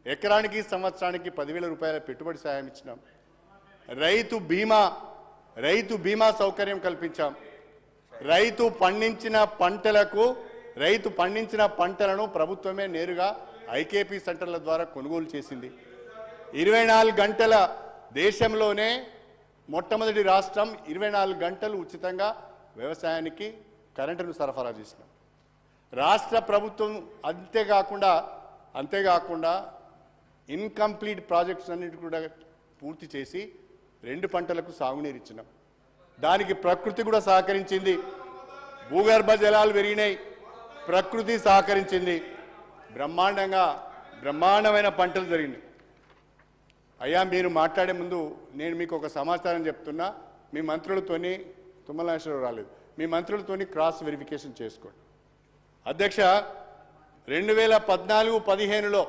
ఎకరానికి సంవత్సరానికి 10,000 రూపాయల పెట్టుబడి సాయం ఇచ్చినాం. రైతు బీమా సౌకర్యం కల్పించాం. రైతు పండించిన పంటలను ప్రభుత్వమే నేరుగా ఐకేపీ సెంటర్ల ద్వారా కొనుగోలు చేసింది. 24 గంటల దేశంలోనే మొట్టమొదటి రాష్ట్రం 24 గంటలు ఉచితంగా వ్యవసాయానికి కరెంటును సరఫరా చేసినాం. రాష్ట్ర ప్రభుత్వం అంతేకాకుండా ఇన్కంప్లీట్ ప్రాజెక్ట్స్ అన్నిటి కూడా పూర్తి చేసి 2 పంటలకు సాగునీరు ఇచ్చినాం. దానికి ప్రకృతి కూడా సహకరించింది. భూగర్భ జలాలు పెరిగినాయి, ప్రకృతి సహకరించింది. బ్రహ్మాండమైన పంటలు జరిగినాయి. అయ్యా, మీరు మాట్లాడే ముందు నేను మీకు ఒక సమాచారం చెప్తున్నా. మీ మంత్రులతోని తుమ్మల నాగేశ్వరరావు రాలేదు, మీ మంత్రులతోని క్రాస్ వెరిఫికేషన్ చేసుకోండి. అధ్యక్ష, 2014-15లో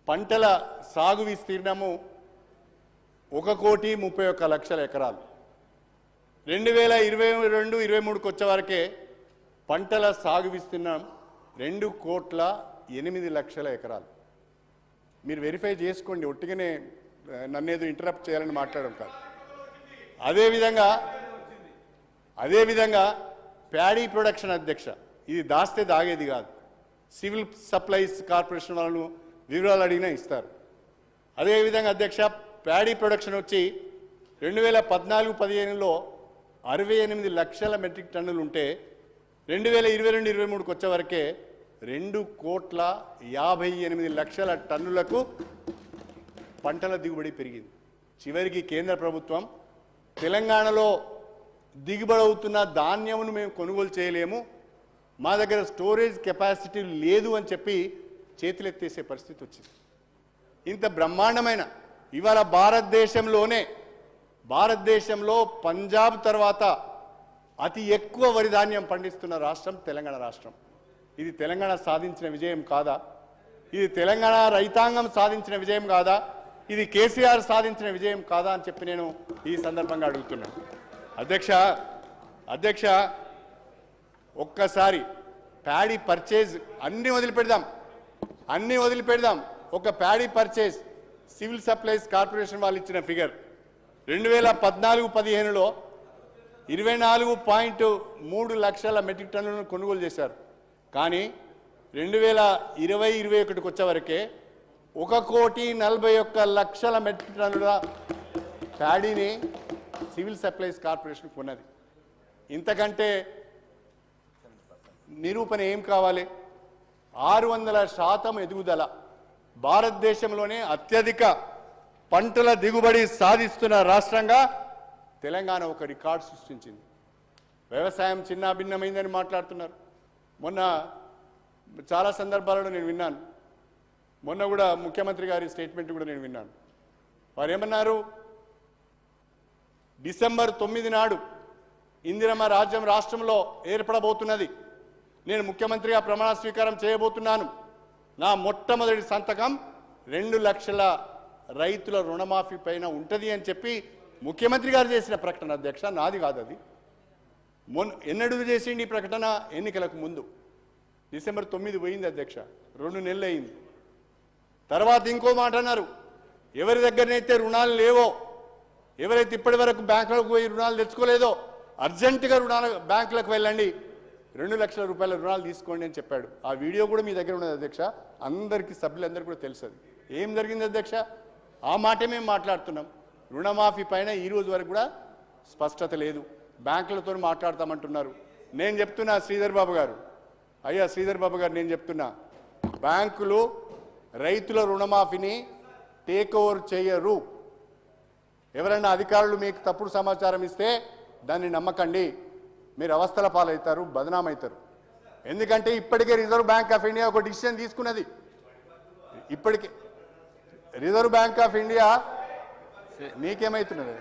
పంటల సాగు విస్తీర్ణము 1,31,00,000 ఎకరాలు. 2022-23కు వచ్చే వరకే పంటల సాగు విస్తీర్ణం 2,08,00,000 ఎకరాలు. మీరు వెరిఫై చేసుకోండి, ఒట్టిగానే నన్నేదో ఇంటరప్ట్ చేయాలని మాట్లాడడం కాదు. అదేవిధంగా ప్యాడీ ప్రొడక్షన్ అధ్యక్ష, ఇది దాస్తే దాగేది కాదు. సివిల్ సప్లైస్ కార్పొరేషన్ వాళ్ళను వివరాలు అడిగినా ఇస్తారు. అదేవిధంగా అధ్యక్ష, ప్యాడీ ప్రొడక్షన్ వచ్చి 2014-15లో 68 లక్షల మెట్రిక్ టన్నులు ఉంటే 2022-23కు వచ్చే వరకే 2,58,00,000 టన్నులకు పంటల దిగుబడి పెరిగింది. చివరికి కేంద్ర ప్రభుత్వం తెలంగాణలో దిగుబడి అవుతున్న ధాన్యమును మేము కొనుగోలు చేయలేము, మా దగ్గర స్టోరేజ్ కెపాసిటీ లేదు అని చెప్పి చేతులెత్తేసే పరిస్థితి వచ్చింది. ఇంత బ్రహ్మాండమైన ఇవాళ భారతదేశంలో పంజాబ్ తర్వాత అతి ఎక్కువ వరి ధాన్యం పండిస్తున్న రాష్ట్రం తెలంగాణ రాష్ట్రం. ఇది తెలంగాణ సాధించిన విజయం కాదా? ఇది తెలంగాణ రైతాంగం సాధించిన విజయం కాదా? ఇది కేసీఆర్ సాధించిన విజయం కాదా అని చెప్పి నేను ఈ సందర్భంగా అడుగుతున్నాను. అధ్యక్ష, ఒక్కసారి ప్యాడీ పర్చేజ్ అన్నీ వదిలిపెడదాం. ఒక paddy purchase civil supplies corporation వాళ్ళు ఇచ్చిన ఫిగర్ 2014-15లో 24.3 లక్షల మెట్రిక్ టన్నులను కొనుగోలు చేశారు. కానీ 2020-21కు వచ్చే వరకే 1,41,00,000 మెట్రిక్ టన్నుల ప్యాడీని సివిల్ సప్లైస్ కార్పొరేషన్ కొన్నది. ఇంతకంటే నిరూపణ ఏం కావాలి? 600% ఎదుగుదల. భారతదేశంలోనే అత్యధిక పంటల దిగుబడి సాధిస్తున్న రాష్ట్రంగా తెలంగాణ ఒక రికార్డు సృష్టించింది. వ్యవసాయం చిన్నాభిన్నమైందని మాట్లాడుతున్నారు. మొన్న చాలా సందర్భాలలో నేను విన్నాను. మొన్న కూడా ముఖ్యమంత్రి గారి స్టేట్మెంట్ కూడా నేను విన్నాను. వారు ఏమన్నారు? డిసెంబర్ 9 నాడు ఇందిరమ్మ రాజ్యం రాష్ట్రంలో ఏర్పడబోతున్నది. నేను ముఖ్యమంత్రిగా ప్రమాణ స్వీకారం చేయబోతున్నాను. నా మొట్టమొదటి సంతకం 2 లక్షల రైతుల రుణమాఫీ పైన ఉంటుంది అని చెప్పి ముఖ్యమంత్రి గారు చేసిన ప్రకటన అధ్యక్ష, నాది కాదు అది. ఎన్నడూ చేసిండి ఈ ప్రకటన? ఎన్నికలకు ముందు. డిసెంబర్ 9 పోయింది అధ్యక్ష, 2 నెలలు అయింది. తర్వాత ఇంకో మాట అన్నారు, ఎవరి దగ్గరనైతే రుణాలు లేవో, ఎవరైతే ఇప్పటి వరకు బ్యాంకులకు పోయి రుణాలు తెచ్చుకోలేదో అర్జెంటుగా బ్యాంకులకు వెళ్ళండి, 2 లక్షల రూపాయల రుణాలు తీసుకోండి అని చెప్పాడు. ఆ వీడియో కూడా మీ దగ్గర ఉన్నది అధ్యక్ష, అందరికీ సభ్యులందరికీ కూడా తెలుసు. ఏం జరిగింది అధ్యక్ష? ఆ మాటే మేము మాట్లాడుతున్నాం. రుణమాఫీ పైన ఈ రోజు వరకు కూడా స్పష్టత లేదు. బ్యాంకులతో మాట్లాడతామంటున్నారు. నేను చెప్తున్నా శ్రీధర్ బాబు గారు, నేను చెప్తున్నా, బ్యాంకులు రైతుల రుణమాఫీని టేక్ ఓవర్ చేయరు. ఎవరైనా అధికారులు మీకు తప్పుడు సమాచారం ఇస్తే దాన్ని నమ్మకండి, మీరు అవస్థల పాలవుతారు, బదనామవుతారు. ఎందుకంటే ఇప్పటికే రిజర్వ్ బ్యాంక్ ఆఫ్ ఇండియా ఒక డిసిషన్ తీసుకున్నది. ఇప్పటికే రిజర్వ్ బ్యాంక్ ఆఫ్ ఇండియా నీకేమవుతున్నది?